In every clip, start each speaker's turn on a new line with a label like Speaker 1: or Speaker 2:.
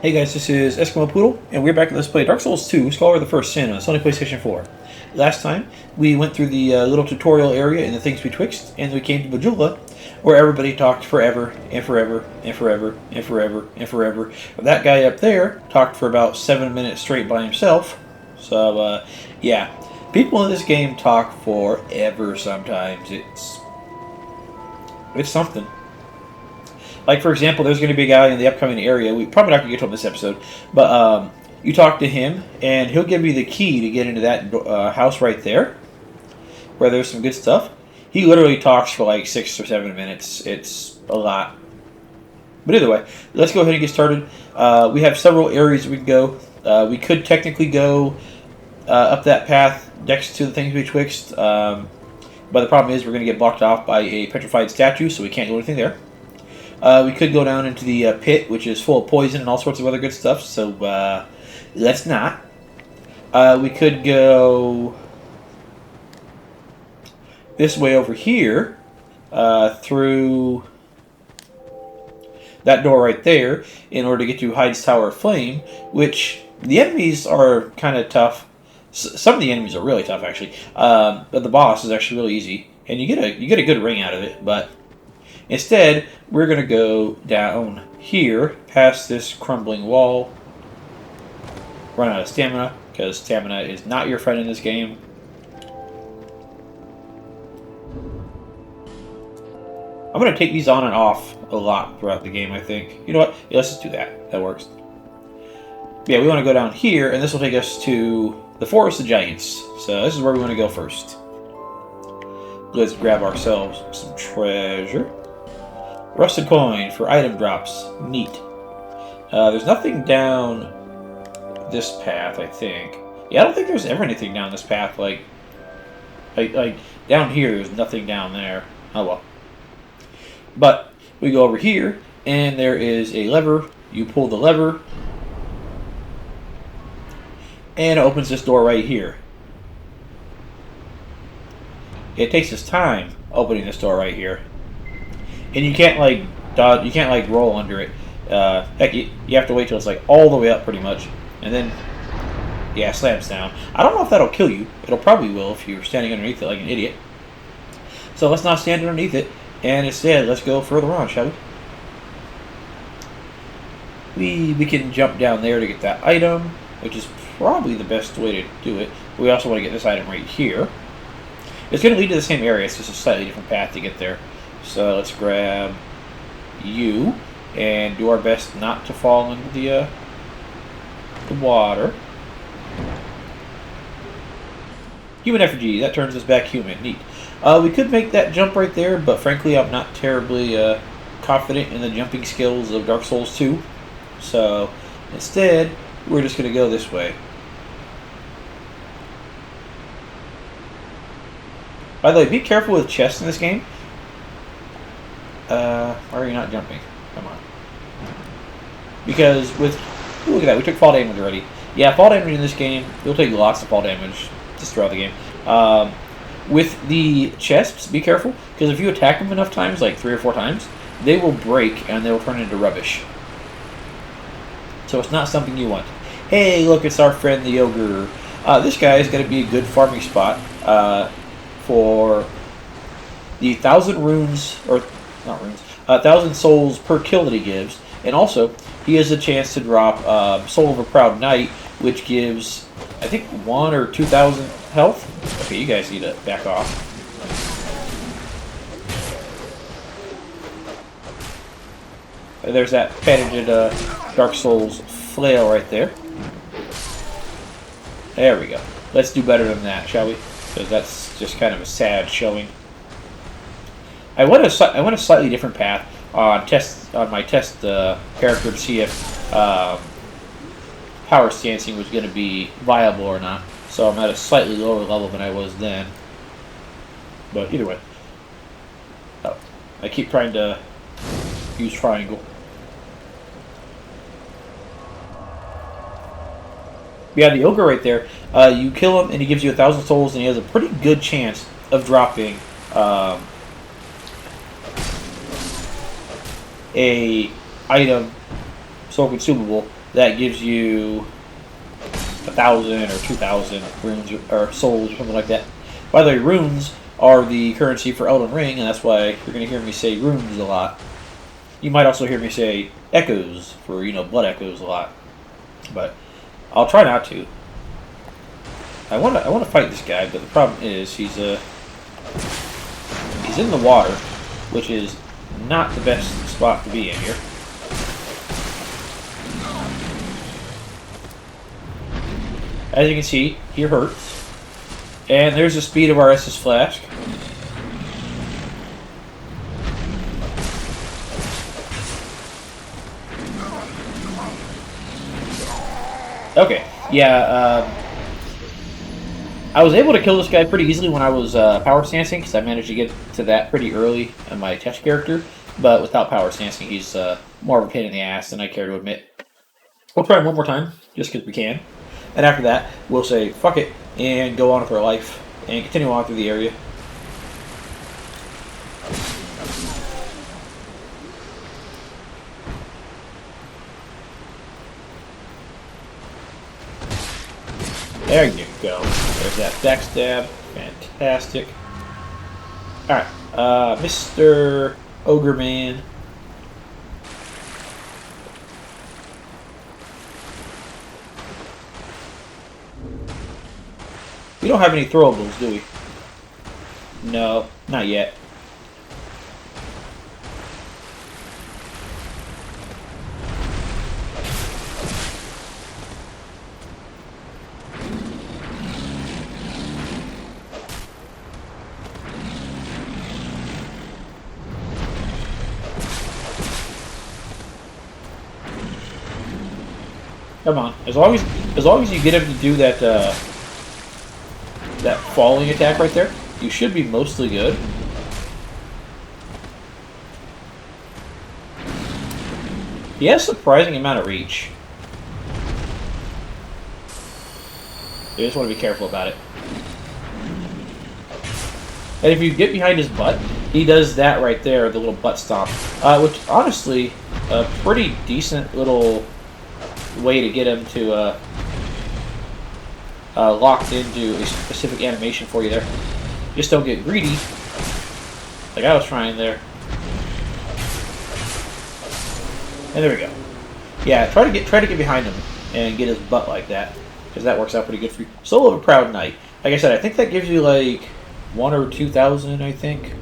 Speaker 1: Hey guys, this is Eskimo Poodle, and we're back to Let's Play Dark Souls 2, Scholar of the First Sin on Sony PlayStation 4. Last time, we went through the little tutorial area and the things betwixt, and we came to Majula, where everybody talked forever, and forever, and forever, and forever, and forever. That guy up there talked for about 7 minutes straight by himself. So, yeah. People in this game talk forever sometimes. It's something. Like, for example, there's going to be a guy in the upcoming area. We're probably not going to get to him this episode. But you talk to him, and he'll give you the key to get into that house right there, where there's some good stuff. He literally talks for like 6 or 7 minutes. It's a lot. But either way, let's go ahead and get started. We have several areas we can go. We could technically go up that path next to the things betwixt. But the problem is we're going to get blocked off by a petrified statue, so we can't do anything there. We could go down into the pit, which is full of poison and all sorts of other good stuff, so let's not. We could go this way over here, through that door right there, in order to get to Hyde's Tower of Flame, which the enemies are kind of tough. Some of the enemies are really tough, actually, but the boss is actually really easy, and you get a good ring out of it, but instead, we're going to go down here, past this crumbling wall, run out of stamina, because stamina is not your friend in this game. I'm going to take these on and off a lot throughout the game, I think. You know what? Yeah, let's just do that. That works. Yeah, we want to go down here, and this will take us to the Forest of Giants. So this is where we want to go first. Let's grab ourselves some treasure. Rusted coin for item drops. Neat. There's nothing down this path, I think. Yeah, I don't think there's ever anything down this path. Like down here, there's nothing down there. Oh well. But we go over here, and there is a lever. You pull the lever, and it opens this door right here. It takes its time opening this door right here. And you can't like dodge, you can't like roll under it. Heck, you have to wait till it's like all the way up pretty much, and then yeah, slams down. I don't know if that'll kill you. It'll probably will if you're standing underneath it like an idiot. So let's not stand underneath it, and instead let's go further on, shall we? We can jump down there to get that item, which is probably the best way to do it. We also want to get this item right here. It's going to lead to the same area. It's just a slightly different path to get there. So let's grab you and do our best not to fall into the water. Human effigy, that turns us back human. Neat. We could make that jump right there, but frankly I'm not terribly confident in the jumping skills of Dark Souls 2. So instead, we're just going to go this way. By the way, be careful with chests in this game. Why are you not jumping? Come on. Because with... Ooh, look at that, we took fall damage already. Yeah, fall damage in this game, you'll take lots of fall damage just throughout the game. With the chests, be careful, because if you attack them enough times, like 3 or 4 times, they will break and they will turn into rubbish. So it's not something you want. Hey, look, it's our friend the ogre. This guy is going to be a good farming spot for the 1,000 runes, or not runes, 1,000 souls per kill that he gives, and also he has a chance to drop Soul of a Proud Knight, which gives, I think, 1,000 or 2,000 health. Okay, you guys need to back off. There's that patented Dark Souls flail right there. There we go. Let's do better than that, shall we? Because that's just kind of a sad showing. I went a slightly different path on my test character to see if Powerstancing was going to be viable or not. So I'm at a slightly lower level than I was then. But either way, I keep trying to use triangle. Yeah, the ogre right there. You kill him and he gives you 1,000 souls, and he has a pretty good chance of dropping a item, soul consumable, that gives you 1,000 or 2,000 runes or souls or something like that. By the way, runes are the currency for Elden Ring, and that's why you're going to hear me say runes a lot. You might also hear me say echoes for, blood echoes a lot. But I'll try not to. I want to fight this guy, but the problem is he's in the water, which is not the best spot to be in here. As you can see, he hurts. And there's the speed of our Estus Flask. Okay, yeah, I was able to kill this guy pretty easily when I was Powerstancing, because I managed to get to that pretty early in my test character, but without Powerstancing, he's more of a pain in the ass than I care to admit. We'll try him one more time, just because we can, and after that, we'll say, fuck it, and go on with our life, and continue on through the area. There you go. There's that backstab. Fantastic. Alright, Mr. Ogre Man. We don't have any throwables, do we? No, not yet. Come on. As long as you get him to do that that falling attack right there, you should be mostly good. He has a surprising amount of reach. You just want to be careful about it. And if you get behind his butt, he does that right there, the little butt stomp. Which, honestly, a pretty decent little way to get him to locked into a specific animation for you there. Just don't get greedy, like I was trying there. And there we go. Yeah, try to get behind him and get his butt like that, because that works out pretty good for you. Soul of a Proud Knight. Like I said, I think that gives you like 1,000 or 2,000. I think.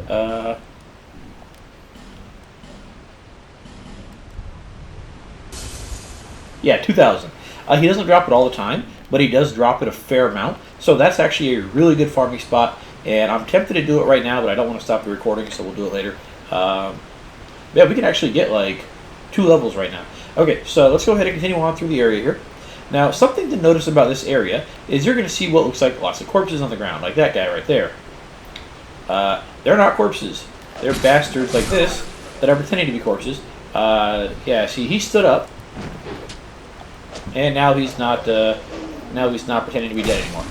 Speaker 1: Yeah, 2,000. He doesn't drop it all the time, but he does drop it a fair amount. So that's actually a really good farming spot, and I'm tempted to do it right now, but I don't want to stop the recording, so we'll do it later. Yeah, we can actually get like 2 levels right now. Okay, so let's go ahead and continue on through the area here. Now, something to notice about this area is you're going to see what looks like lots of corpses on the ground, like that guy right there. They're not corpses. They're bastards like this that are pretending to be corpses. Yeah, see, he stood up. And now he's not pretending to be dead anymore.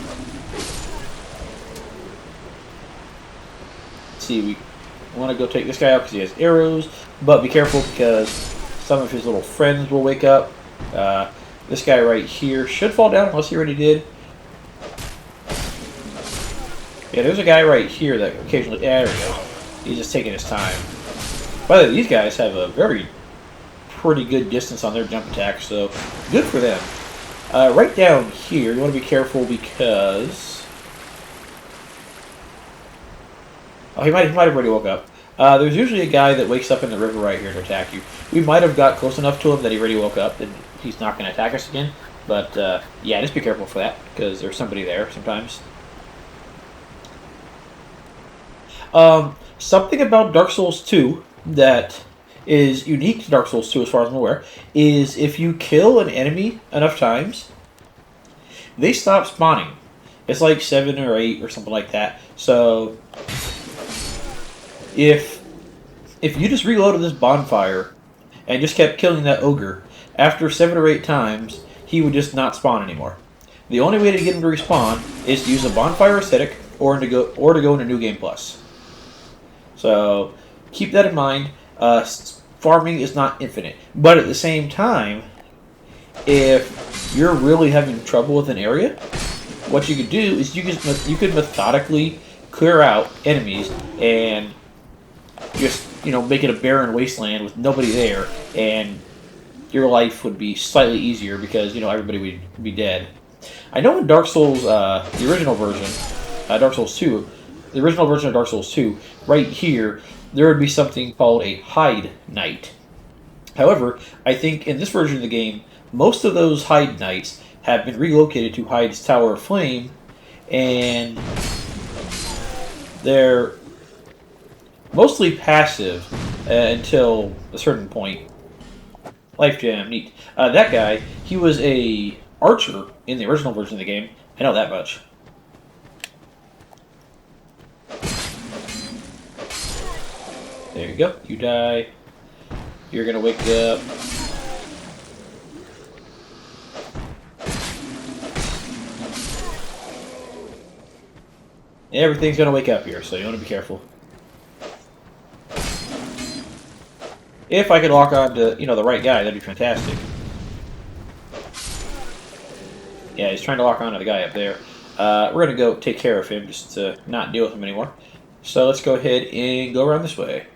Speaker 1: Let's see, we want to go take this guy out because he has arrows, but be careful because some of his little friends will wake up. This guy right here should fall down unless he already did. Yeah, there's a guy right here that occasionally... There we go. He's just taking his time. By the way, these guys have a pretty good distance on their jump attack, so good for them. Right down here, you want to be careful because... Oh, he might have already woke up. There's usually a guy that wakes up in the river right here to attack you. We might have got close enough to him that he already woke up, and he's not going to attack us again. But, yeah, just be careful for that, because there's somebody there sometimes. Something about Dark Souls 2 that is unique to Dark Souls 2 as far as I'm aware, is if you kill an enemy enough times, they stop spawning. It's like 7 or 8 or something like that. So, if you just reloaded this bonfire and just kept killing that ogre, after 7 or 8 times, he would just not spawn anymore. The only way to get him to respawn is to use a bonfire aesthetic or to go into New Game Plus. So, keep that in mind. Farming is not infinite, but at the same time, if you're really having trouble with an area, what you could do is you could methodically clear out enemies and just make it a barren wasteland with nobody there, and your life would be slightly easier because everybody would be dead. I know in Dark Souls, the original version, Dark Souls 2, the original version of Dark Souls 2, right here, there would be something called a hide knight. However, I think in this version of the game, most of those hide knights have been relocated to Hyde's Tower of Flame, and they're mostly passive until a certain point. Life gem, neat. That guy, he was a archer in the original version of the game. I know that much. There you go. You die. You're gonna wake up. Everything's gonna wake up here, so you want to be careful. If I could lock on to, the right guy, that'd be fantastic. Yeah, he's trying to lock on to the guy up there. We're gonna go take care of him just to not deal with him anymore. So let's go ahead and go around this way.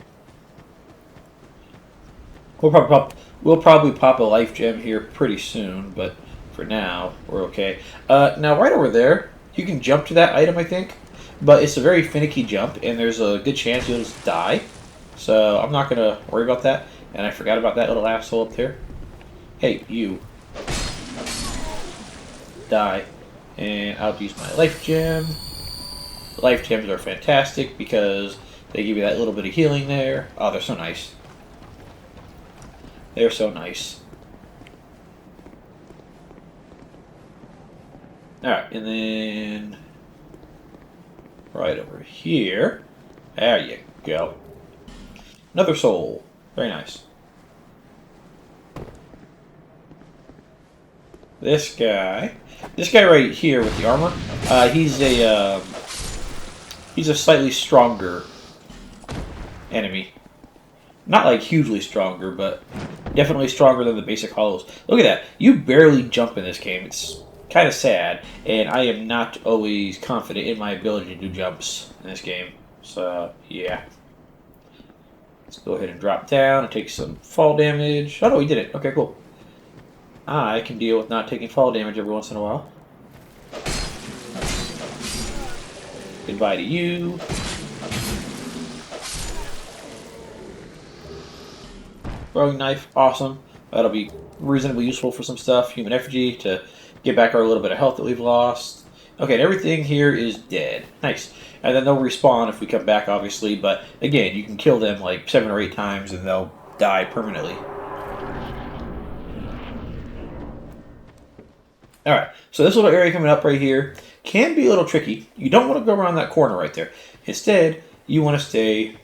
Speaker 1: We'll probably pop a life gem here pretty soon, but for now, we're okay. Now, right over there, you can jump to that item, I think. But it's a very finicky jump, and there's a good chance you'll just die. So I'm not going to worry about that. And I forgot about that little asshole up there. Hey, you. Die. And I'll use my life gem. Life gems are fantastic because they give you that little bit of healing there. Oh, they're so nice. They're so nice. Alright, and then right over here. There you go. Another soul. Very nice. This guy right here with the armor, he's a slightly stronger enemy. Not like hugely stronger, but definitely stronger than the basic hollows. Look at that. You barely jump in this game. It's kind of sad, and I am not always confident in my ability to do jumps in this game. So, yeah. Let's go ahead and drop down and take some fall damage. Oh, no, we did it. Okay, cool. I can deal with not taking fall damage every once in a while. Goodbye to you. Throwing knife, awesome. That'll be reasonably useful for some stuff. Human effigy to get back our little bit of health that we've lost. Okay, and everything here is dead. Nice. And then they'll respawn if we come back, obviously. But again, you can kill them like 7 or 8 times and they'll die permanently. Alright, so this little area coming up right here can be a little tricky. You don't want to go around that corner right there. Instead, you want to stay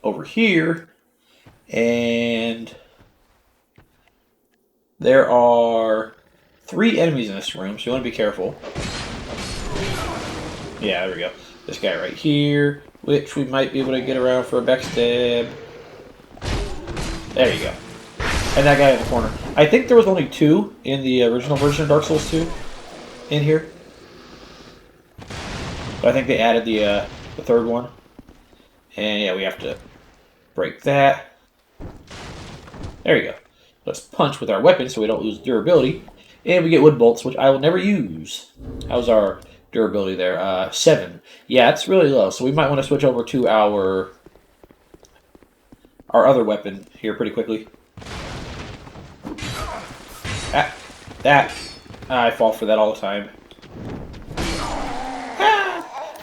Speaker 1: over here. And there are 3 enemies in this room, so you want to be careful. Yeah, there we go. This guy right here, which we might be able to get around for a backstab. There you go. And that guy in the corner. I think there was only 2 in the original version of Dark Souls 2 in here. But I think they added the 3rd one. And yeah, we have to break that. There you go. Let's punch with our weapon so we don't lose durability. And we get wood bolts, which I will never use. How's our durability there? 7. Yeah, it's really low, so we might want to switch over to our other weapon here pretty quickly. I fall for that all the time.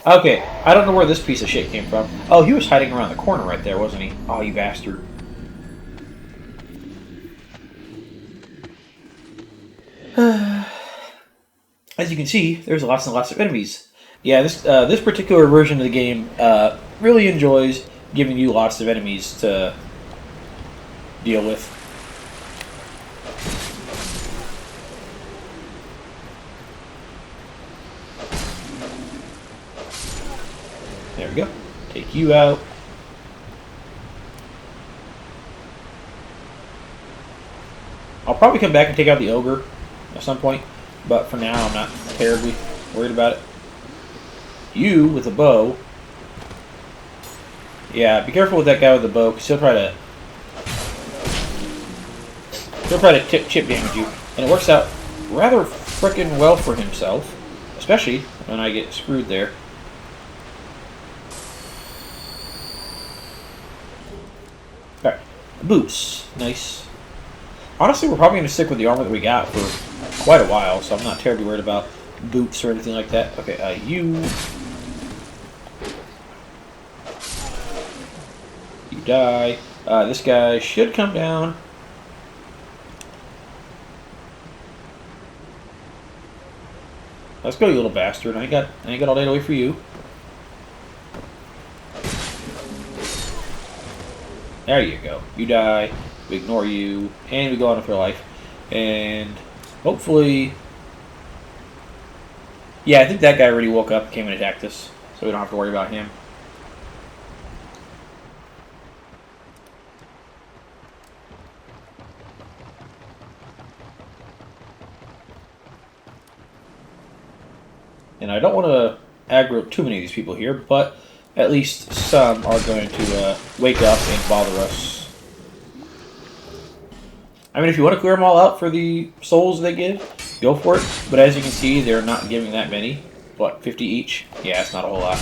Speaker 1: Okay, I don't know where this piece of shit came from. Oh, he was hiding around the corner right there, wasn't he? Oh, you bastard. As you can see, there's lots and lots of enemies. Yeah, this particular version of the game really enjoys giving you lots of enemies to deal with. There we go. Take you out. I'll probably come back and take out the ogre at some point, but for now I'm not terribly worried about it. You with a bow. Yeah, be careful with that guy with the bow, because he'll try to chip damage you, and it works out rather frickin' well for himself, especially when I get screwed there. Alright, boots. Nice. Honestly, we're probably going to stick with the armor that we got for quite a while, so I'm not terribly worried about boots or anything like that. Okay, you die. This guy should come down. Let's go, you little bastard. I ain't got all day to wait for you. There you go. You die. We ignore you, and we go on with our life. And hopefully, yeah, I think that guy already woke up and came and attacked us, so we don't have to worry about him. And I don't want to aggro too many of these people here, but at least some are going to wake up and bother us. I mean, if you want to clear them all out for the souls they give, go for it. But as you can see, they're not giving that many. What, 50 each? Yeah, it's not a whole lot.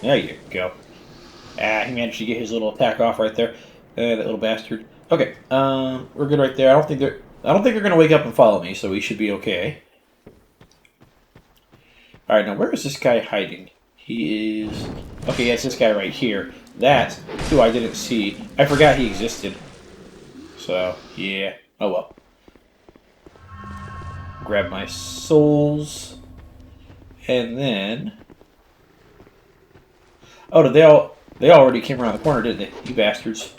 Speaker 1: There you go. Ah, he managed to get his little attack off right there. That little bastard. Okay, we're good right there. I don't think they're gonna wake up and follow me, so we should be okay. All right, now where is this guy hiding? He is okay. Yeah, it's this guy right here. That who I didn't see. I forgot he existed. So yeah. Oh well. Grab my souls, and then. Oh, did they all? They already came around the corner, didn't they? You bastards.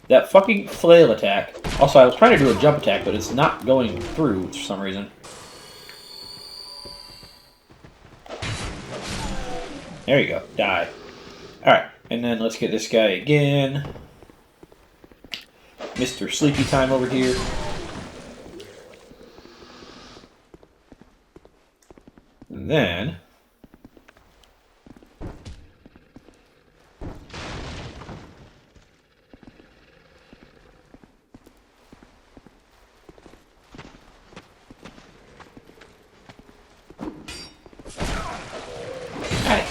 Speaker 1: That fucking flail attack. Also, I was trying to do a jump attack, but it's not going through for some reason. There you go. Die. Alright, and then let's get this guy again. Mr. Sleepy Time over here. And then...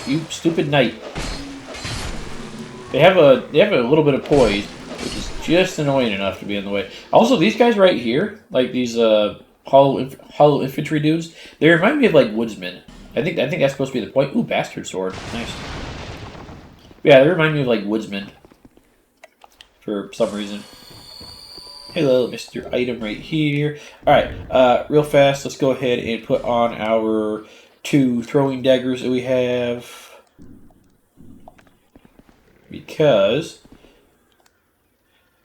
Speaker 1: you stupid knight. They have a little bit of poise, which is just annoying enough to be in the way. Also, these guys right here, like these hollow infantry dudes, they remind me of like woodsmen. I think that's supposed to be the point. Ooh, bastard sword, nice. Yeah, they remind me of like woodsmen for some reason. Hello, Mr. Item right here. All right, real fast, let's go ahead and put on our 2 throwing daggers that we have, because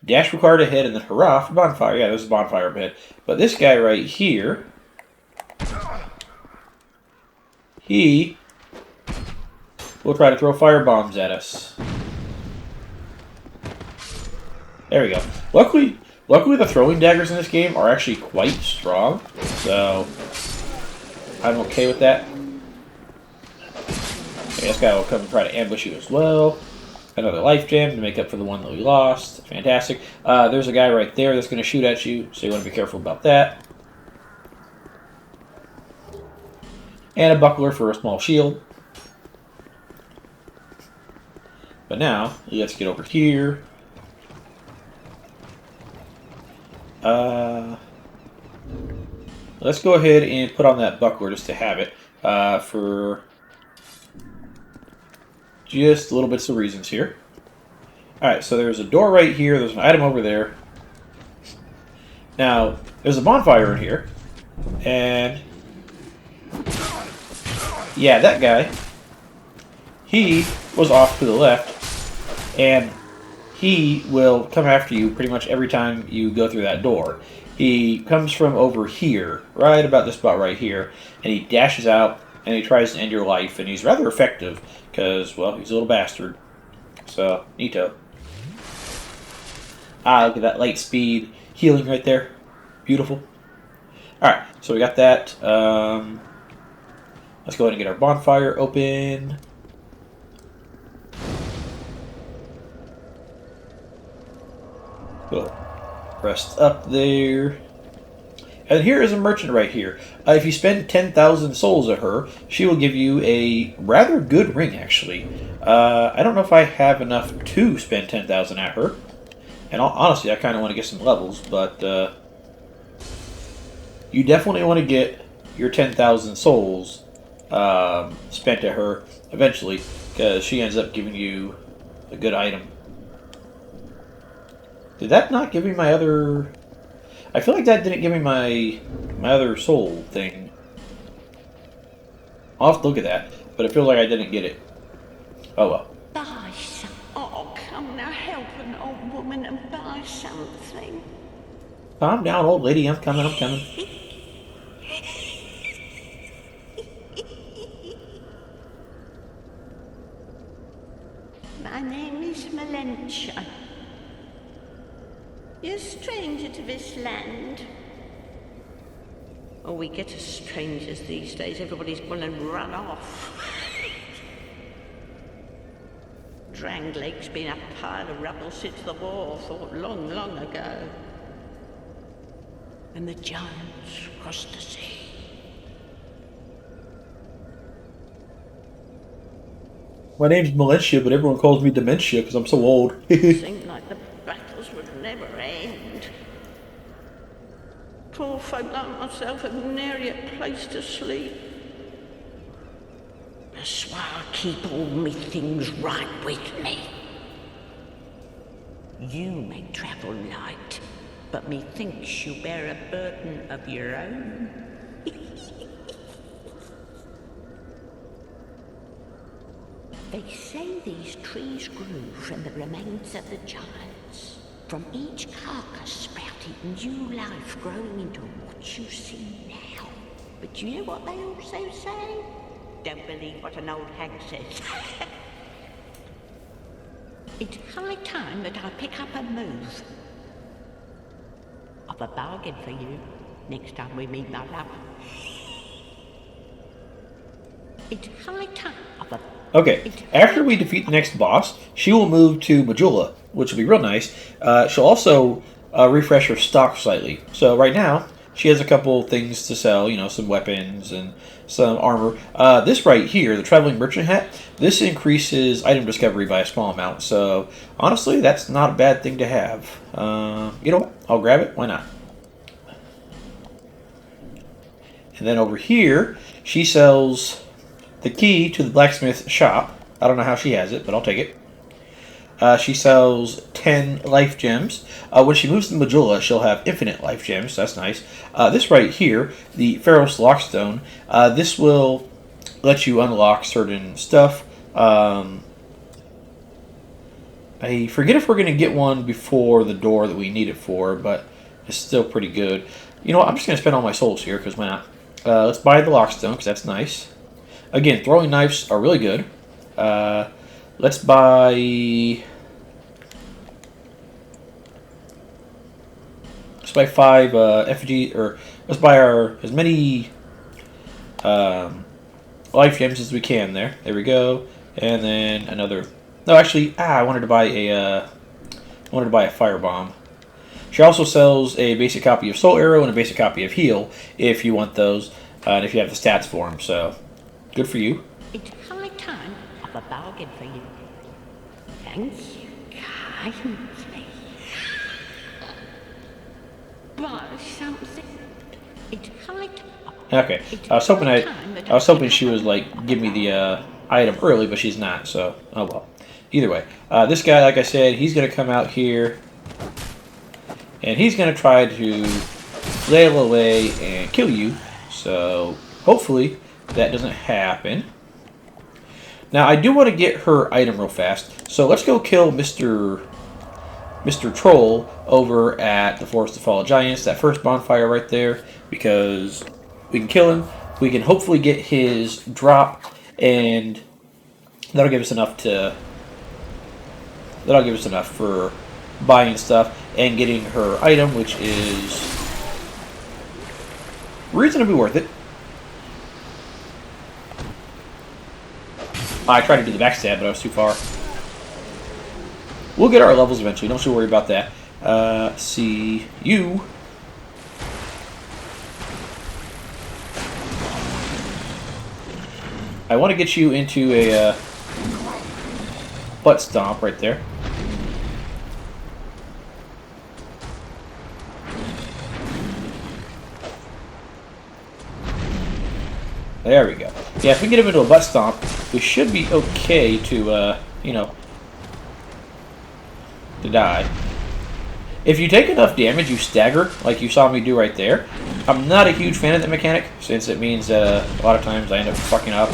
Speaker 1: dash required ahead and then hurrah for bonfire. Yeah, there's a bonfire up ahead. But this guy right here, he will try to throw fire bombs at us. There we go. Luckily the throwing daggers in this game are actually quite strong, so I'm okay with that. Okay, this guy will come and try to ambush you as well. Another life gem to make up for the one that we lost. Fantastic. There's a guy right there that's going to shoot at you, so you want to be careful about that. And a buckler for a small shield. But now, let's get over here. Let's go ahead and put on that buckler just to have it for just a little bits of reasons here. Alright, so there's a door right here. There's an item over there. Now, there's a bonfire in here. And yeah, that guy, he was off to the left. And he will come after you pretty much every time you go through that door. He comes from over here, right about this spot right here, and he dashes out and he tries to end your life, and he's rather effective because, well, he's a little bastard. So, neato. Ah, look at that light speed healing right there. Beautiful. Alright, so we got that. Let's go ahead and get our bonfire open. Cool. Rest up there. And here is a merchant right here. If you spend 10,000 souls at her, she will give you a rather good ring, actually. I don't know if I have enough to spend 10,000 at her. And honestly, I kind of want to get some levels, but you definitely want to get your 10,000 souls spent at her eventually, because she ends up giving you a good item. Did that not give me my other... I feel like that didn't give me my other soul thing. I'll have to look at that, but it feels like I didn't get it. Oh well.
Speaker 2: Buy some. Oh, come now, help an old woman and buy something.
Speaker 1: Calm down, old lady. I'm coming, I'm coming.
Speaker 2: My name is Malentia. You're a stranger to this land. Oh, we get as strangers these days. Everybody's gone and run off. Dranglake's been a pile of rubble since the war, fought long, long ago. And the giants crossed the sea.
Speaker 1: My name's Malentia, but everyone calls me Dementia because I'm so old.
Speaker 2: Seemed like the battles would never end. Poor folk like myself have nary a place to sleep. That's why I keep all me things right with me. You may travel light, but methinks you bear a burden of your own. They say these trees grew from the remains of the giants. From each carcass sprouted new life growing into what you see now. But you know what they also say? Don't believe what an old hag says. It's high time that I pick up a move. I've a bargain for you next time we meet, my love. It's high time of a...
Speaker 1: Okay, after we defeat the next boss, she will move to Majula, which will be real nice. She'll also refresh her stock slightly. So right now, she has a couple things to sell, you know, some weapons and some armor. This right here, the Traveling Merchant Hat, this increases item discovery by a small amount. So honestly, that's not a bad thing to have. You know what? I'll grab it. Why not? And then over here, she sells the key to the blacksmith shop. I don't know how she has it, but I'll take it. She sells 10 life gems. When she moves to Majula, she'll have infinite life gems. So that's nice. This right here, the Pharaoh's Lockstone, this will let you unlock certain stuff. I forget if we're going to get one before the door that we need it for, but it's still pretty good. You know what? I'm just going to spend all my souls here, because why not? Let's buy the Lockstone, because that's nice. Again, throwing knives are really good. Let's buy... Let's buy 5 effigy, or let's buy as many life gems as we can there. There we go. And then another... No, actually, I wanted to buy a firebomb. She also sells a basic copy of Soul Arrow and a basic copy of Heal, if you want those, and if you have the stats for them, so... Good for you.
Speaker 2: It's high time of a bargain for you. Thank you kindly. Buy something. It's high time.
Speaker 1: Okay. I was hoping she was like give me the item early, but she's not. So oh well. Either way, this guy, like I said, he's gonna come out here, and he's gonna try to flail away and kill you. So hopefully that doesn't happen. Now, I do want to get her item real fast, so let's go kill Mr. Mr. Troll over at the Forest of Fallen Giants, that first bonfire right there, because we can kill him. We can hopefully get his drop, and that'll give us enough for buying stuff and getting her item, which is reasonably worth it. I tried to do the backstab, but I was too far. We'll get our levels eventually. Don't you worry about that. See you. I want to get you into a butt stomp right there. There we go. Yeah, if we get him into a butt stomp, we should be okay to, to die. If you take enough damage, you stagger, like you saw me do right there. I'm not a huge fan of that mechanic, since it means that a lot of times I end up fucking up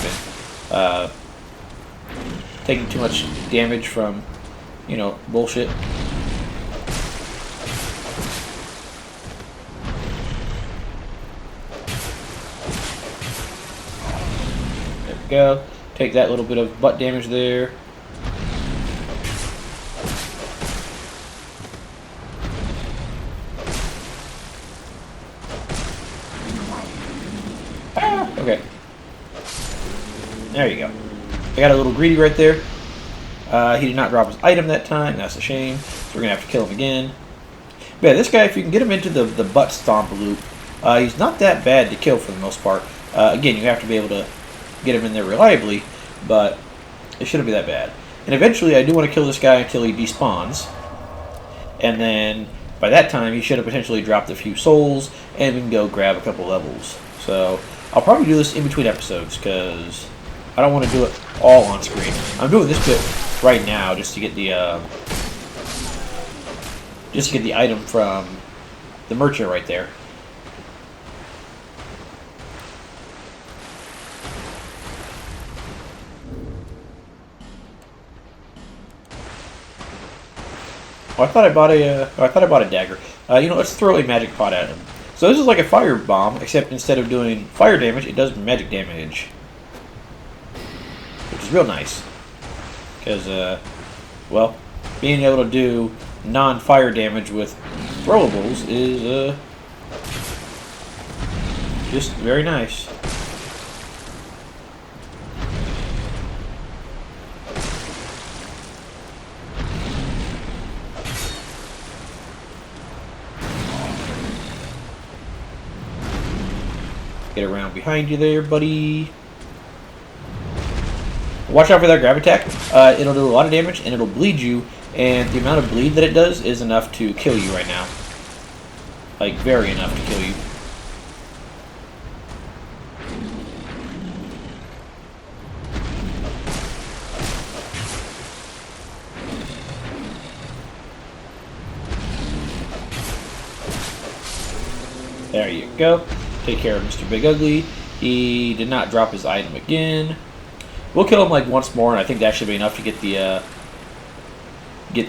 Speaker 1: and taking too much damage from, bullshit. There we go. Take that little bit of butt damage there. Okay. There you go. I got a little greedy right there. He did not drop his item that time. That's a shame. So we're going to have to kill him again. But yeah, this guy, if you can get him into the butt stomp loop, he's not that bad to kill for the most part. Again, you have to be able to get him in there reliably, but it shouldn't be that bad. And eventually, I do want to kill this guy until he despawns. And then, by that time, he should have potentially dropped a few souls, and we can go grab a couple levels. So I'll probably do this in between episodes, because I don't want to do it all on screen. I'm doing this bit right now just to get the item from the merchant right there. Oh, I thought I bought a dagger. Let's throw a magic pot at him. So this is like a fire bomb, except instead of doing fire damage, it does magic damage. Which is real nice. Because, well, being able to do non-fire damage with throwables is, just very nice. Get around behind you there, buddy. Watch out for that grab attack. It'll do a lot of damage, and it'll bleed you, and the amount of bleed that it does is enough to kill you right now. Like, very enough to kill you. There you go. Take care of Mr. Big Ugly. He did not drop his item again. We'll kill him like once more, and I think that should be enough to get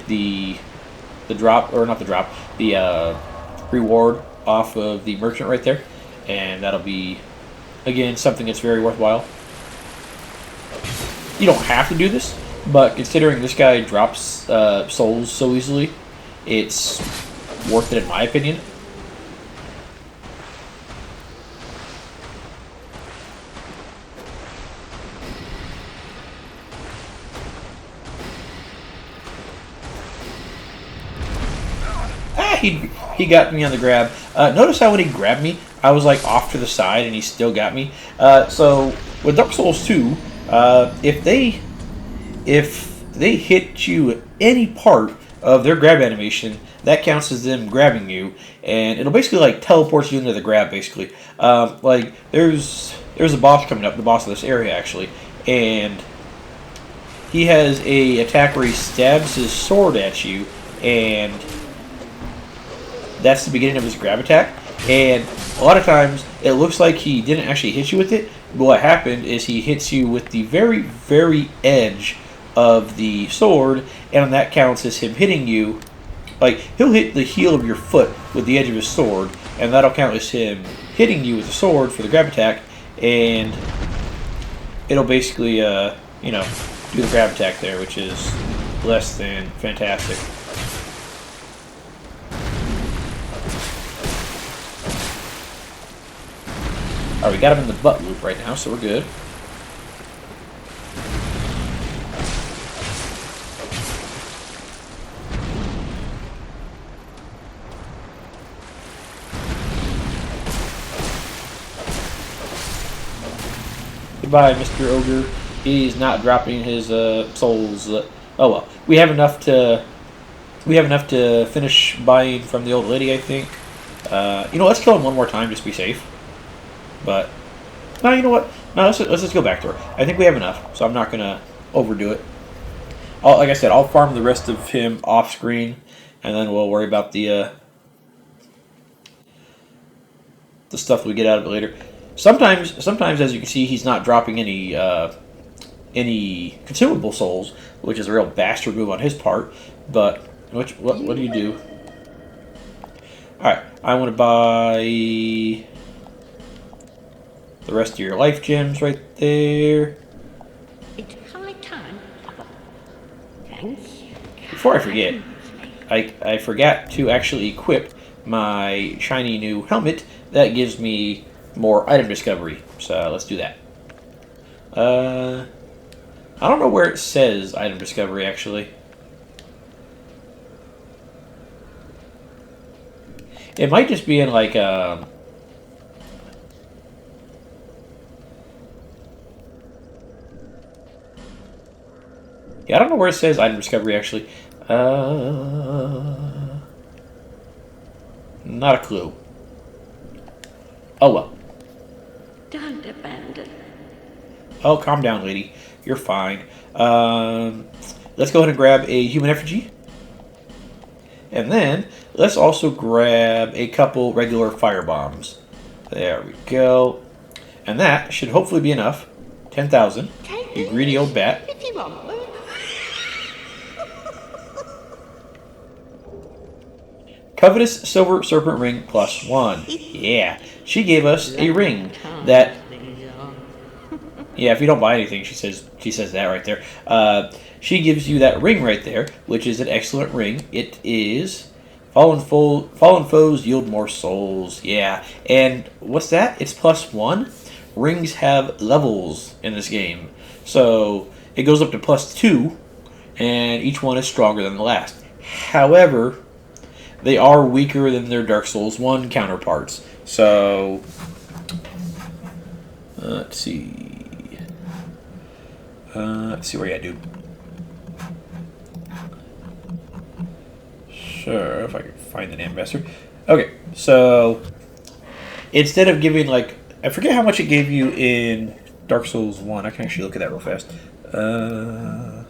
Speaker 1: the drop, or not the drop, the reward off of the merchant right there, and that'll be, again, something that's very worthwhile. You don't have to do this, but considering this guy drops souls so easily, it's worth it in my opinion. He got me on the grab. Notice how when he grabbed me, I was like off to the side and he still got me. So with Dark Souls 2, if they hit you at any part of their grab animation, that counts as them grabbing you, and it'll basically like teleport you into the grab. Basically, like there's a boss coming up, the boss of this area actually, and he has a attack where he stabs his sword at you, and that's the beginning of his grab attack. And a lot of times it looks like he didn't actually hit you with it, but what happened is he hits you with the very, very edge of the sword, and that counts as him hitting you Like, he'll hit the heel of your foot with the edge of his sword, and that'll count as him hitting you with the sword for the grab attack, and it'll basically, you know, do the grab attack there, which is less than fantastic. Alright, we got him in the butt loop right now, so we're good. Goodbye, Mr. Ogre. He's not dropping his souls. Oh well, we have enough to finish buying from the old lady, I think. You know, let's kill him one more time just to be safe. But no, you know what? No, let's just go back to her. I think we have enough, so I'm not gonna overdo it. Like I said, I'll farm the rest of him off screen, and then we'll worry about the stuff we get out of it later. Sometimes, as you can see, he's not dropping any consumable souls, which is a real bastard move on his part. But what do you do? All right, I want to buy the rest of your life gems right there.
Speaker 2: It's high time. Thanks.
Speaker 1: Before I forget, I forgot to actually equip my shiny new helmet. That gives me more item discovery, so let's do that. I don't know where it says item discovery, actually. It might just be in, like, yeah, I don't know where it says item discovery, actually. Not a clue. Oh, well.
Speaker 2: Don't abandon.
Speaker 1: Oh, calm down, lady. You're fine. Let's go ahead and grab a human effigy. And then, let's also grab a couple regular fire bombs. There we go. And that should hopefully be enough. 10,000. You greedy old bat.
Speaker 2: If you want one.
Speaker 1: Covetous Silver Serpent Ring +1. Yeah. She gave us a ring that... Yeah, if you don't buy anything, she says that right there. She gives you that ring right there, which is an excellent ring. It is fallen foes yield more souls. Yeah, and what's that? It's +1. Rings have levels in this game, so it goes up to +2, and each one is stronger than the last. However, they are weaker than their Dark Souls 1 counterparts. So let's see. Let's see where you at, dude. Sure, if I can find the name bastard. Okay, so instead of giving, like, I forget how much it gave you in Dark Souls 1. I can actually look at that real fast. No.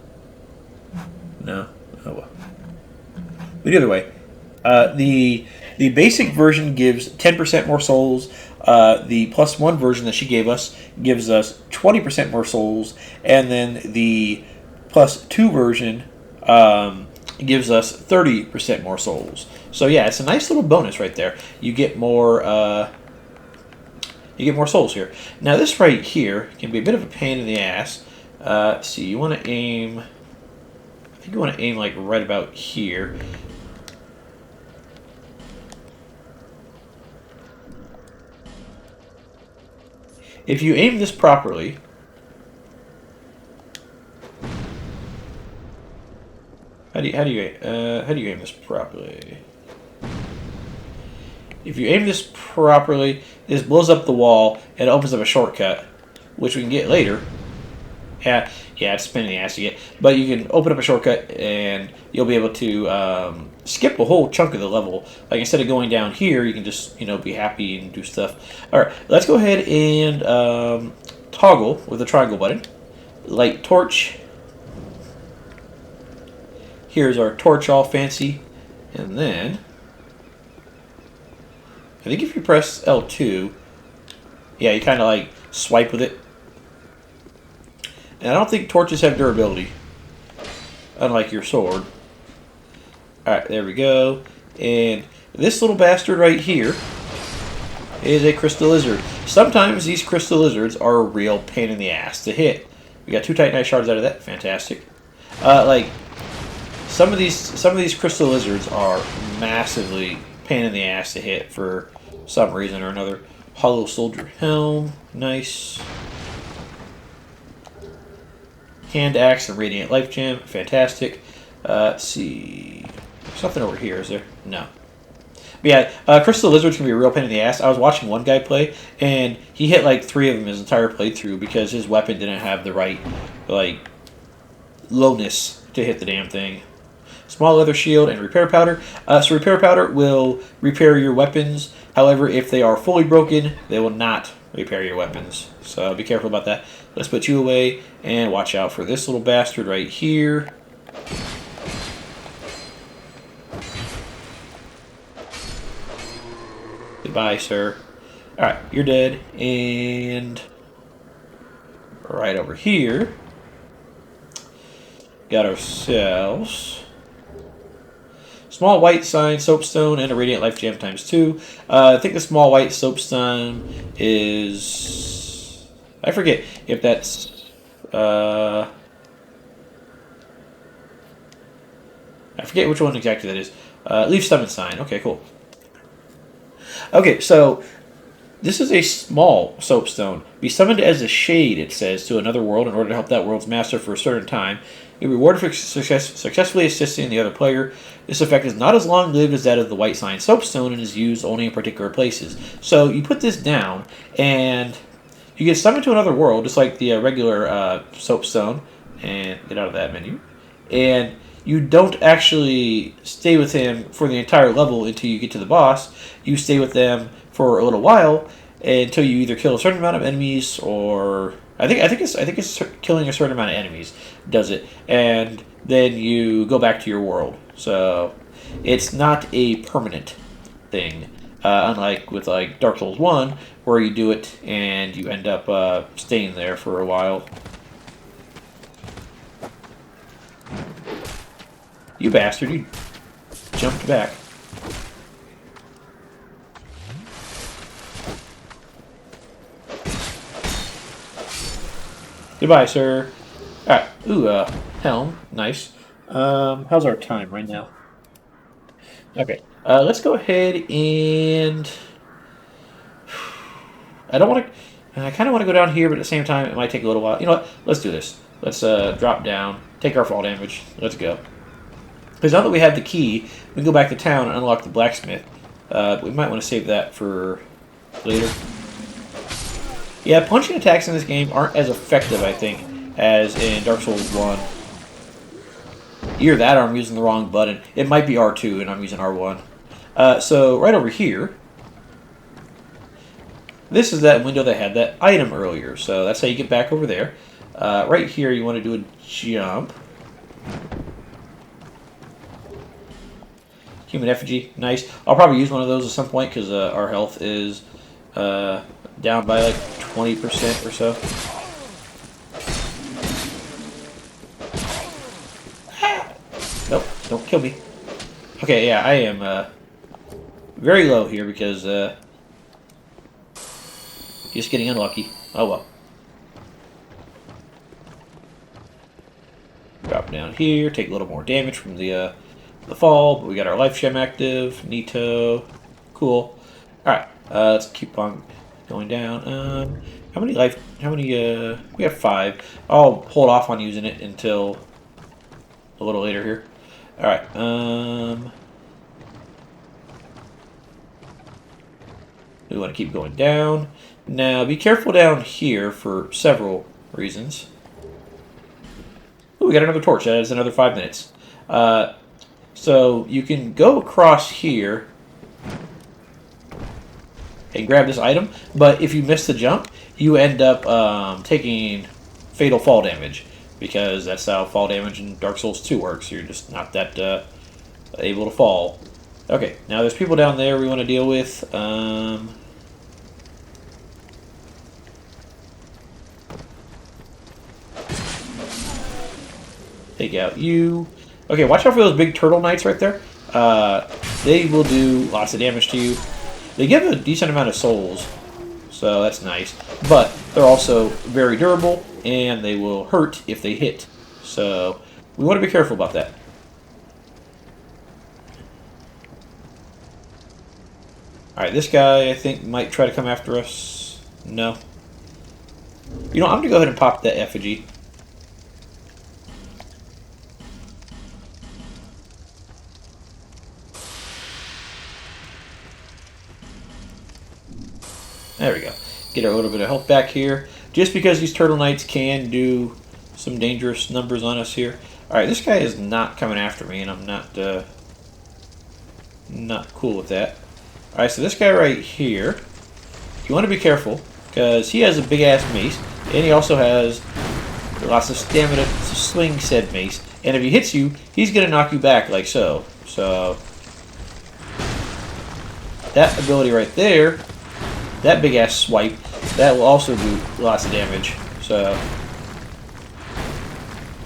Speaker 1: Oh well. But either way, the basic version gives 10% more souls. The +1 version that she gave us gives us 20% more souls, and then the +2 version gives us 30% more souls. So yeah, it's a nice little bonus right there. You get more souls here. Now this right here can be a bit of a pain in the ass. Let's see, you want to aim. I think you want to aim like right about here. If you aim this properly, how do you aim this properly? If you aim this properly, this blows up the wall and opens up a shortcut, which we can get later. Yeah, it's a pain in the ass to get, but you can open up a shortcut and you'll be able to skip a whole chunk of the level. Like, instead of going down here, you can just, you know, be happy and do stuff. All right, let's go ahead and toggle with the triangle button. Light torch. Here's our torch all fancy, and then I think if you press L2, yeah, you kind of like swipe with it. And I don't think torches have durability, unlike your sword. Alright, there we go. And this little bastard right here is a crystal lizard. Sometimes these crystal lizards are a real pain in the ass to hit. We got 2 titanite shards out of that. Fantastic. Like some of these crystal lizards are massively pain in the ass to hit for some reason or another. Hollow soldier helm, nice. Hand axe and radiant life gem, fantastic. Let's see, something over here, is there? No. But yeah, crystal lizards can be a real pain in the ass. I was watching one guy play, and he hit like 3 of them his entire playthrough because his weapon didn't have the right like lowness to hit the damn thing. Small leather shield and repair powder. So repair powder will repair your weapons. However, if they are fully broken, they will not repair your weapons. So be careful about that. Let's put you away and watch out for this little bastard right here. Goodbye, sir. Alright, you're dead. And right over here, got ourselves small white sign, soapstone, and a radiant life gem ×2. I think the small white soapstone is... I forget if that's... I forget which one exactly that is. Leaf summon sign. Okay, cool. Okay, so this is a small soapstone. Be summoned as a shade, it says, to another world in order to help that world's master for a certain time. You're rewarded for successfully assisting the other player. This effect is not as long-lived as that of the white sign soapstone and is used only in particular places. So you put this down, and you get summoned to another world, just like the regular soapstone, and get out of that menu. And you don't actually stay with him for the entire level until you get to the boss. You stay with them for a little while until you either kill a certain amount of enemies, or I think it's killing a certain amount of enemies does it, and then you go back to your world. So it's not a permanent thing, unlike with like Dark Souls 1, where you do it and you end up staying there for a while. You bastard, you jumped back. Goodbye, sir. Alright, ooh, helm, nice. How's our time right now? Okay, let's go ahead and... I kind of want to go down here, but at the same time, it might take a little while. You know what? Let's do this. Let's drop down, take our fall damage. Let's go. Because now that we have the key, we can go back to town and unlock the blacksmith. We might want to save that for later. Yeah, punching attacks in this game aren't as effective, I think, as in Dark Souls 1. Either that or I'm using the wrong button. It might be R2 and I'm using R1. So right over here, this is that window that had that item earlier. So that's how you get back over there. Right here, you want to do a jump. Human effigy, nice. I'll probably use one of those at some point because our health is down by like 20% or so. Nope, don't kill me. Okay, yeah, I am very low here because just getting unlucky. Oh well. Drop down here, take a little more damage from the fall, but we got our life gem active. Neato, cool. All right, let's keep on going down. How many life? How many? We have 5. I'll hold off on using it until a little later here. All right. We want to keep going down. Now, be careful down here for several reasons. Ooh, we got another torch. That is another 5 minutes. So you can go across here and grab this item, but if you miss the jump, you end up taking fatal fall damage, because that's how fall damage in Dark Souls 2 works. You're just not that able to fall. Okay, now there's people down there we want to deal with. Take out you. Okay, watch out for those big turtle knights right there. they will do lots of damage to you. They give a decent amount of souls, so that's nice. But they're also very durable, and they will hurt if they hit. So we want to be careful about that. Alright, this guy, I think, might try to come after us. No. You know, I'm going to go ahead and pop that effigy. There we go. Get a little bit of health back here. Just because these Turtle Knights can do some dangerous numbers on us here. Alright, this guy is not coming after me, and I'm not cool with that. Alright, so this guy right here, you want to be careful, because he has a big-ass mace, and he also has lots of stamina to swing said mace. And if he hits you, he's going to knock you back like so. So, that ability right there, that big-ass swipe, that will also do lots of damage. So,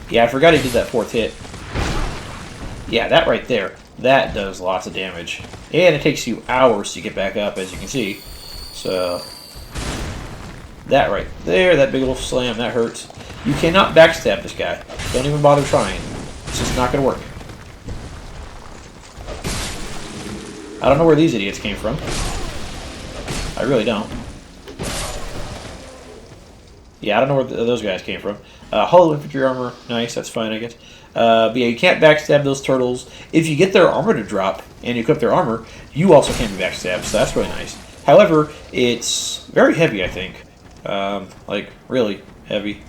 Speaker 1: yeah, I forgot he did that 4th hit. Yeah, that right there, that does lots of damage. And it takes you hours to get back up, as you can see. So, that right there, that big old slam, that hurts. You cannot backstab this guy. Don't even bother trying. It's just not going to work. I don't know where these idiots came from. I really don't. Yeah, I don't know where those guys came from. Hollow infantry armor, nice, that's fine, I guess. But yeah, you can't backstab those turtles. If you get their armor to drop and you equip their armor, you also can't be backstabbed, so that's really nice. However, it's very heavy, I think. Like, really heavy.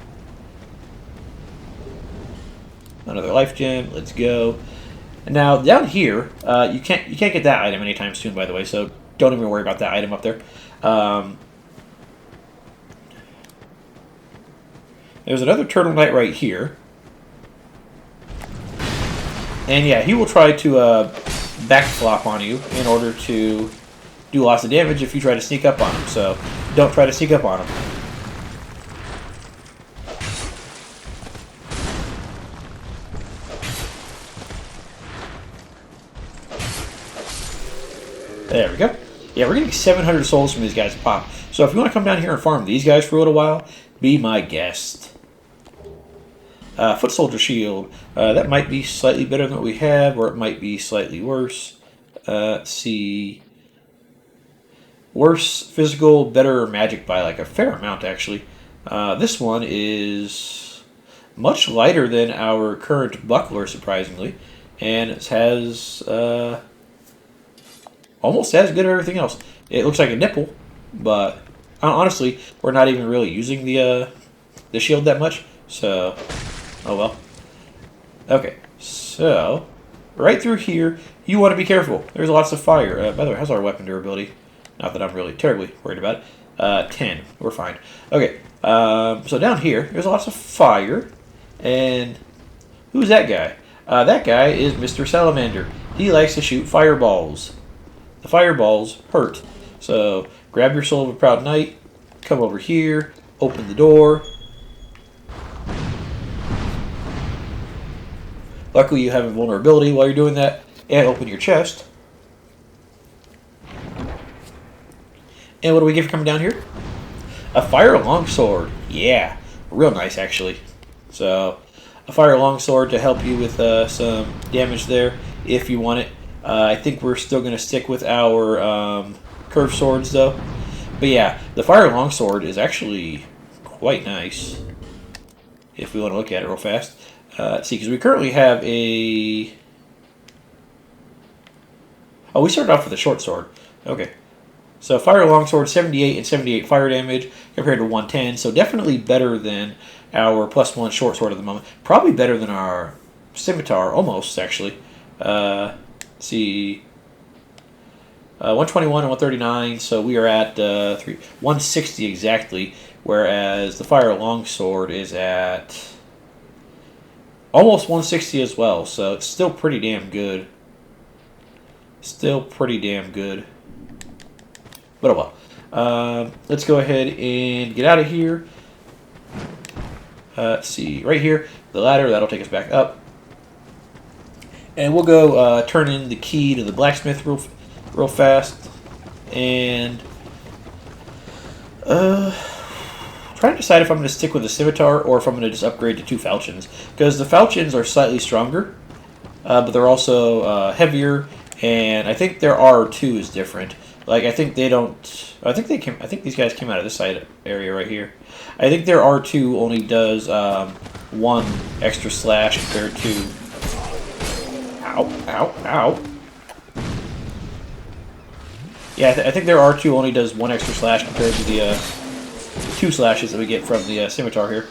Speaker 1: Another life gem, let's go. And now, down here, you can't get that item anytime soon, by the way, so don't even worry about that item up there. There's another Turtle Knight right here. And yeah, he will try to backflop on you in order to do lots of damage if you try to sneak up on him. So don't try to sneak up on him. There we go. Yeah, we're getting 700 souls from these guys to pop. So if you want to come down here and farm these guys for a little while, be my guest. Foot Soldier Shield. That might be slightly better than what we have, or it might be slightly worse. Let's see. Worse physical, better magic by like a fair amount, actually. This one is much lighter than our current buckler, surprisingly. And it has almost as good as everything else. It looks like a nipple, but honestly, we're not even really using the shield that much. So, oh well. Okay, so right through here, you want to be careful. There's lots of fire. By the way, how's our weapon durability? Not that I'm really terribly worried about it. 10. We're fine. Okay, so down here, there's lots of fire. And who's that guy? That guy is Mr. Salamander. He likes to shoot fireballs. The fireballs hurt. So grab your Soul of a Proud Knight, come over here, open the door. Luckily you have invulnerability while you're doing that, and open your chest. And what do we get for coming down here? A Fire Longsword. Yeah, real nice actually. So, a Fire Longsword to help you with some damage there if you want it. I think we're still going to stick with our curved swords though. But yeah, the Fire Longsword is actually quite nice if we want to look at it real fast. Let's see, because we currently have a... Oh, we started off with a short sword. Okay. So Fire Longsword, 78 and 78 fire damage compared to 110. So definitely better than our +1 short sword at the moment. Probably better than our scimitar, almost, actually. Let's see. 121 and 139, so we are at 160 exactly, whereas the Fire Longsword is at almost 160 as well, so it's still pretty damn good. Still pretty damn good. But oh well. Let's go ahead and get out of here. Let's see, right here, the ladder, that'll take us back up. And we'll go turn in the key to the blacksmith real fast. And trying to decide if I'm going to stick with the scimitar or if I'm going to just upgrade to 2 falchions. Because the falchions are slightly stronger, but they're also heavier. And I think their R2 is different. Like I think they don't. I think they came. I think these guys came out of this side area right here. I think their R2 only does 1 extra slash compared to. Ow! Ow! Ow! Yeah, I think their R2 only does 1 extra slash compared to the 2 slashes that we get from the scimitar here.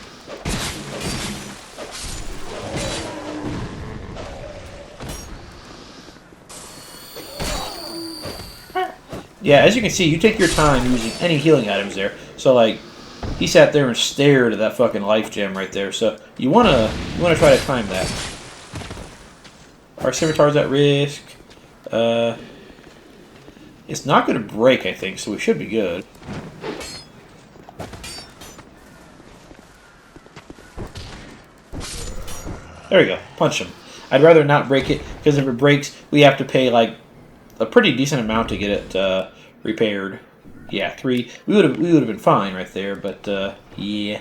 Speaker 1: Yeah, as you can see, you take your time using any healing items there. So, like, he sat there and stared at that fucking life gem right there. So, you wanna try to time that. Our scimitar's at risk. It's not going to break, I think, so we should be good. There we go. Punch him. I'd rather not break it, because if it breaks, we have to pay, like, a pretty decent amount to get it repaired. Yeah, 3. We would have been fine right there, but, yeah.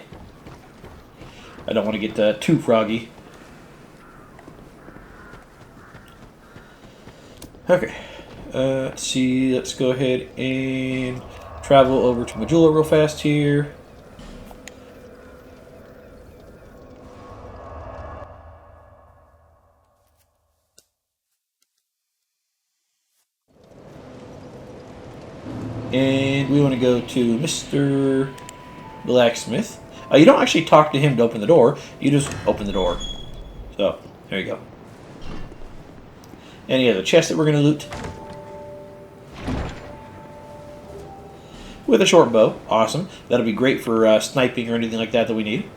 Speaker 1: I don't want to get too froggy. Okay. Let's see, let's go ahead and travel over to Majula real fast here. And we want to go to Mr. Blacksmith. You don't actually talk to him to open the door, you just open the door. So, there you go. Any other chest that we're going to loot? With a short bow. Awesome. That'll be great for sniping or anything like that we need.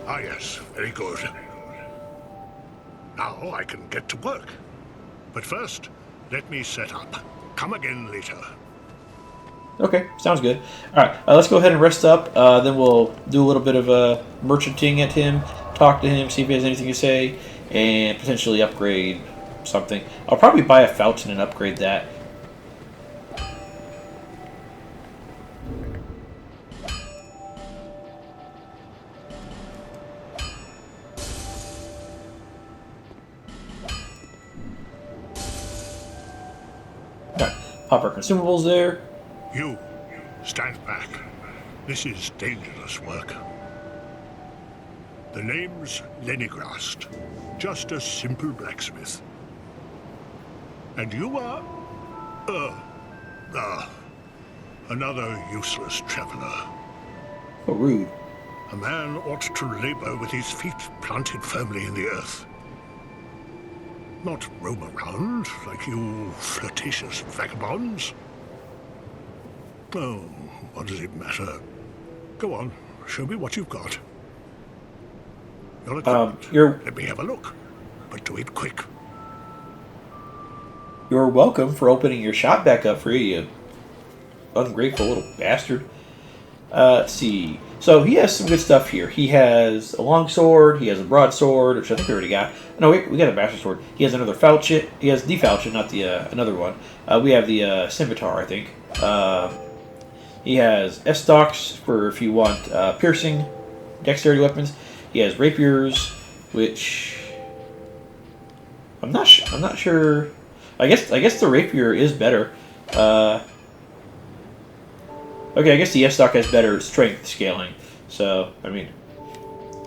Speaker 3: Ah, yes. Very good. Now I can get to work. But first, let me set up. Come again later.
Speaker 1: Okay, sounds good. Alright, let's go ahead and rest up. Then we'll do a little bit of merchanting at him, talk to him, see if he has anything to say, and potentially upgrade something. I'll probably buy a falchion and upgrade that. Pop our consumables there.
Speaker 3: You, stand back. This is dangerous work. The name's Lenigrast. Just a simple blacksmith. And you are... another useless traveler.
Speaker 1: Oh, rude.
Speaker 3: A man ought to labor with his feet planted firmly in the earth. Not roam around like you flirtatious vagabonds. Oh, what does it matter? Go on, show me what you've got. Your equipment. Let me have a look, but do it quick.
Speaker 1: You're welcome for opening your shop back up for you ungrateful little bastard. Let's see. So he has some good stuff here. He has a long sword. He has a broadsword, which I think we already got. No, we got a bastard sword. He has another falchion. He has the falchion, not the another one. We have the scimitar, I think. He has S-stocks for if you want piercing, dexterity weapons. He has rapiers, which I'm not sure. I guess the rapier is better. Okay, I guess the S-stock has better strength scaling. So, I mean,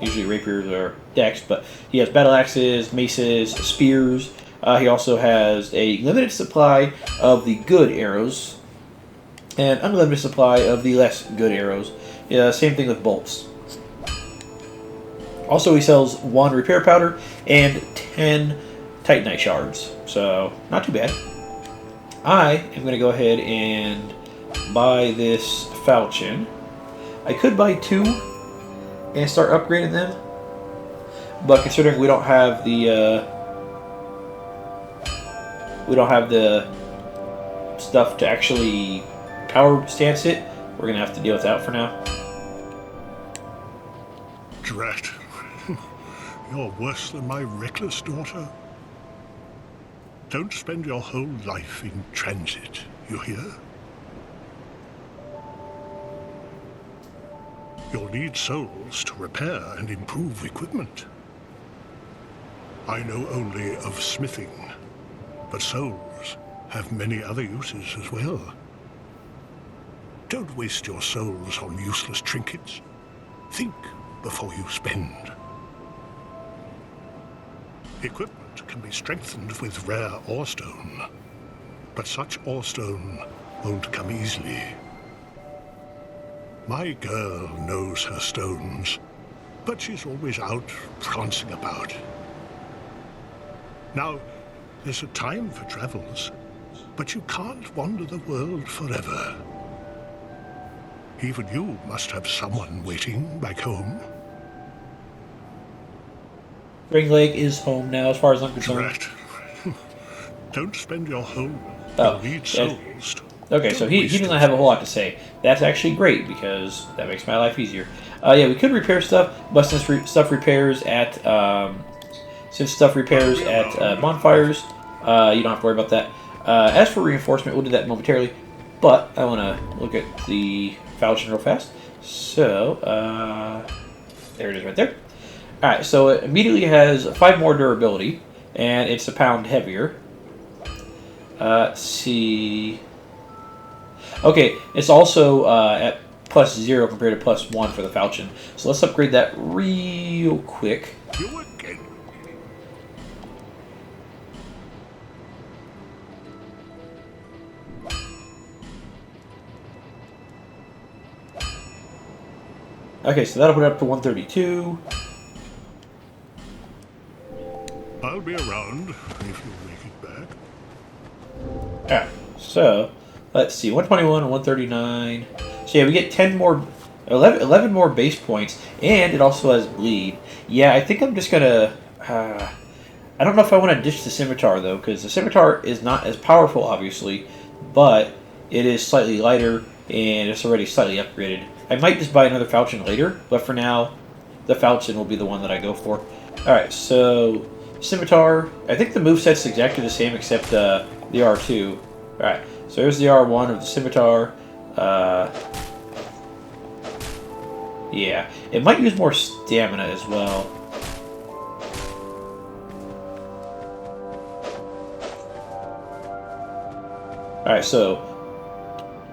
Speaker 1: usually rapiers are dex, but he has battle axes, maces, spears. He also has a limited supply of the good arrows and unlimited supply of the less good arrows. Same thing with bolts. Also, he sells 1 repair powder and 10 titanite shards. So, not too bad. I am going to go ahead and buy this falchion. I could buy 2 and start upgrading them, but considering we don't have the stuff to actually power stance it, we're gonna have to deal with that for now.
Speaker 3: Drat. You're worse than my reckless daughter. Don't spend your whole life in transit, you hear? You'll need souls to repair and improve equipment. I know only of smithing, but souls have many other uses as well. Don't waste your souls on useless trinkets. Think before you spend. Equipment can be strengthened with rare ore stone, but such ore stone won't come easily. My girl knows her stones, but she's always out prancing about. Now, there's a time for travels, but you can't wander the world forever. Even you must have someone waiting back home.
Speaker 1: Ring Lake is home now, as far as I'm concerned.
Speaker 3: Correct. Don't spend your whole...
Speaker 1: Oh,
Speaker 3: You'll need souls.
Speaker 1: Okay, so he doesn't have a whole lot to say. That's actually great, because that makes my life easier. Yeah, we could repair stuff, but since stuff repairs at bonfires, you don't have to worry about that. As for reinforcement, we'll do that momentarily, but I want to look at the falchion real fast. So, there it is right there. Alright, so it immediately has 5 more durability, and it's a pound heavier. Let's see... Okay, it's also at +0 compared to +1 for the falchion. So let's upgrade that real quick.
Speaker 3: You again.
Speaker 1: Okay, so that'll put it up to 132.
Speaker 3: I'll be around if you make it back.
Speaker 1: Alright, so let's see, 121 and 139. So yeah, we get 11 more base points, and it also has bleed. Yeah, I think I'm just gonna... I don't know if I want to ditch the scimitar, though, because the scimitar is not as powerful, obviously, but it is slightly lighter, and it's already slightly upgraded. I might just buy another falchion later, but for now, the falchion will be the one that I go for. Alright, so scimitar, I think the moveset's exactly the same except the R2. Alright, so here's the R1 of the scimitar. Yeah, it might use more stamina as well. Alright, so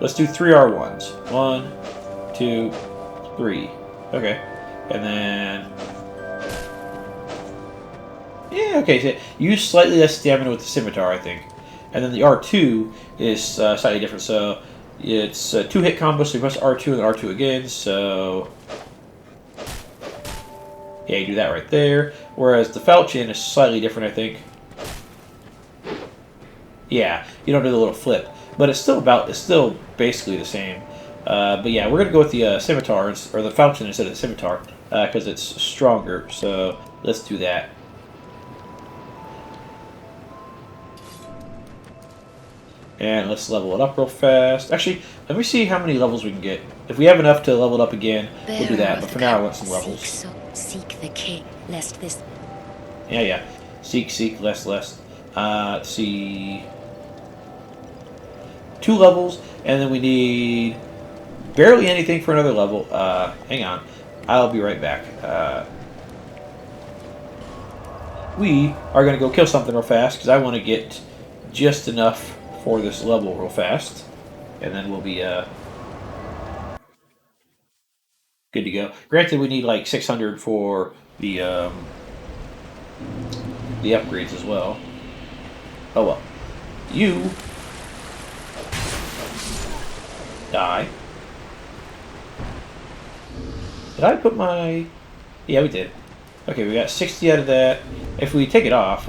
Speaker 1: let's do 3 R1s. 1, 2, 3. Okay, and then... Yeah, okay, so use slightly less stamina with the scimitar, I think. And then the R2 is slightly different, so it's a 2-hit combo, so you press R2 and R2 again, so... Yeah, you do that right there. Whereas the falchion is slightly different, I think. Yeah, you don't do the little flip. But it's still basically the same. But yeah, we're going to go with the scimitar, or the falchion instead of the scimitar, because it's stronger, so let's do that. And let's level it up real fast. Actually, let me see how many levels we can get. If we have enough to level it up again, we'll do that. But for now, I want some levels.
Speaker 2: Seek the king, lest this...
Speaker 1: Yeah. Seek, less. Let's see... 2 levels, and then we need barely anything for another level. Hang on. I'll be right back. We are going to go kill something real fast, because I want to get just enough for this level real fast, and then we'll be good to go. Granted, we need like 600 for the upgrades as well. Oh well. You die. Did I put my... Yeah, we did. Okay, we got 60 out of that. If we take it off,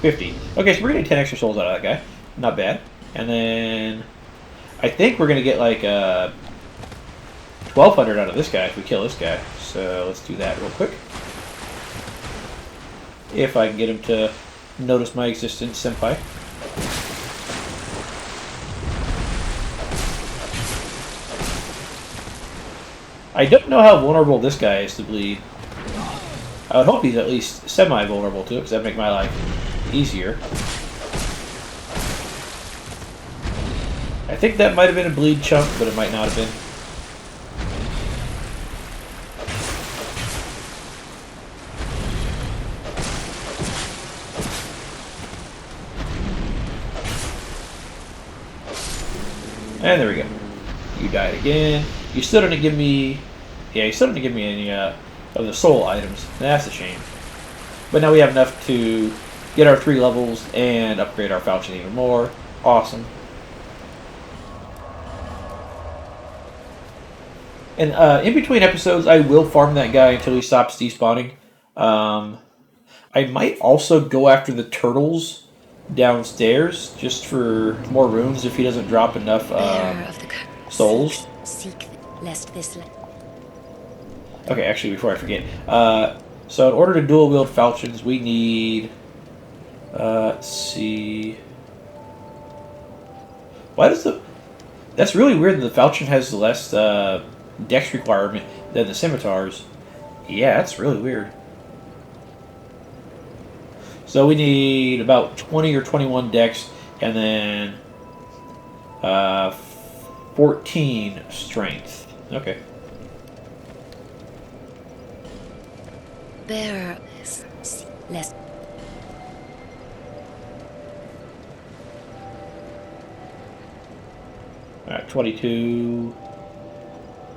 Speaker 1: 50. Okay, so we're getting 10 extra souls out of that guy. Not bad. And then I think we're going to get like 1,200 out of this guy if we kill this guy. So let's do that real quick. If I can get him to notice my existence, senpai. I don't know how vulnerable this guy is to bleed. I would hope he's at least semi-vulnerable to it, because that'd make my life easier. I think that might have been a bleed chunk, but it might not have been. And there we go. You died again. You still didn't give me... Yeah, you still didn't give me any of the soul items. That's a shame. But now we have enough to get our 3 levels and upgrade our falchion even more. Awesome. And in between episodes, I will farm that guy until he stops despawning. I might also go after the turtles downstairs just for more runes if he doesn't drop enough souls. Okay, actually, before I forget. So in order to dual wield falchions, we need... let's see... Why does the... That's really weird that the falchion has less dex requirement than the scimitars. Yeah, that's really weird. So we need about 20 or 21 dex, and then 14 strength. Okay.
Speaker 2: Bear less.
Speaker 1: Alright, 22.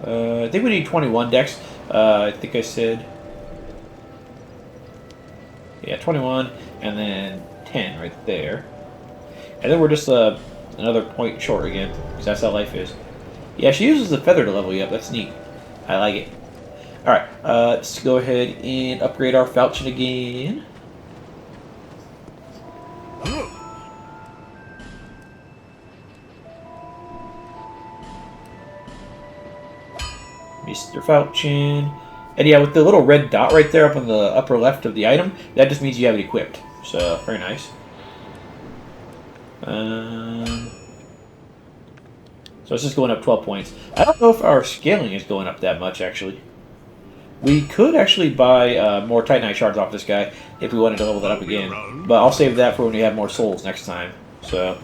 Speaker 1: I think we need 21 dex. I think I said... Yeah, 21, and then 10 right there. And then we're just another point short again, because that's how life is. Yeah, she uses the feather to level you up. That's neat. I like it. Alright, let's go ahead and upgrade our falchion again. Mr. Falchion. And yeah, with the little red dot right there up on the upper left of the item, that just means you have it equipped. So, very nice. So it's just going up 12 points. I don't know if our scaling is going up that much, actually. We could actually buy more Titanite shards off this guy if we wanted to level that up again. But I'll save that for when we have more souls next time. So,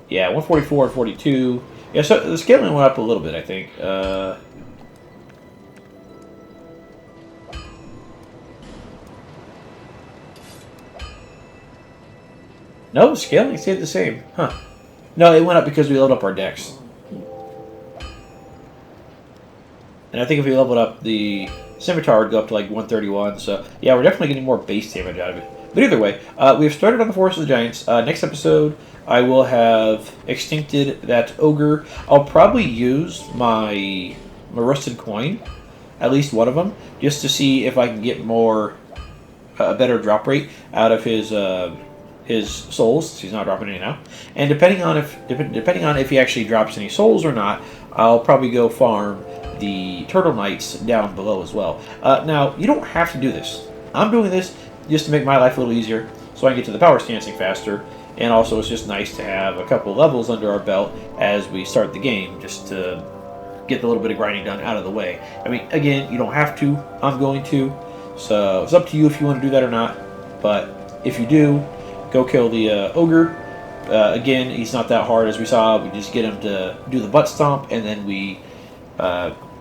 Speaker 1: yeah, 144 and 42. Yeah, so the scaling went up a little bit, I think. No, the scaling stayed the same. Huh. No, it went up because we leveled up our dex. And I think if we leveled up the scimitar, it would go up to like 131. So, yeah, we're definitely getting more base damage out of it. But either way, we've started on the Forest of the Giants. Next episode, I will have extincted that ogre. I'll probably use my rusted coin, at least one of them, just to see if I can get more, a better drop rate out of his souls. He's not dropping any now. And depending on if he actually drops any souls or not, I'll probably go farm the turtle knights down below as well. Now, you don't have to do this. I'm doing this just to make my life a little easier, so I can get to the Powerstancing faster. And also, it's just nice to have a couple levels under our belt as we start the game, just to get a little bit of grinding done out of the way. I mean, again, you don't have to. I'm going to. So, it's up to you if you want to do that or not. But if you do, go kill the ogre. Again, he's not that hard, as we saw. We just get him to do the butt stomp, and then we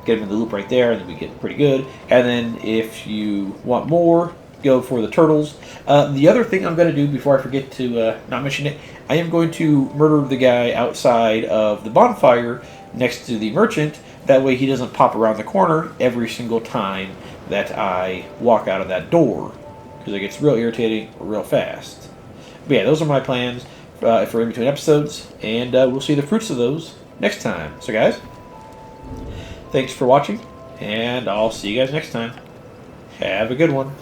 Speaker 1: get him in the loop right there, and then we get pretty good. And then if you want more, go for the turtles. The other thing I'm going to do before I forget to not mention it, I am going to murder the guy outside of the bonfire next to the merchant. That way he doesn't pop around the corner every single time that I walk out of that door, because it gets real irritating real fast. But yeah, those are my plans for in between episodes, and we'll see the fruits of those next time. So guys, thanks for watching, and I'll see you guys next time. Have a good one.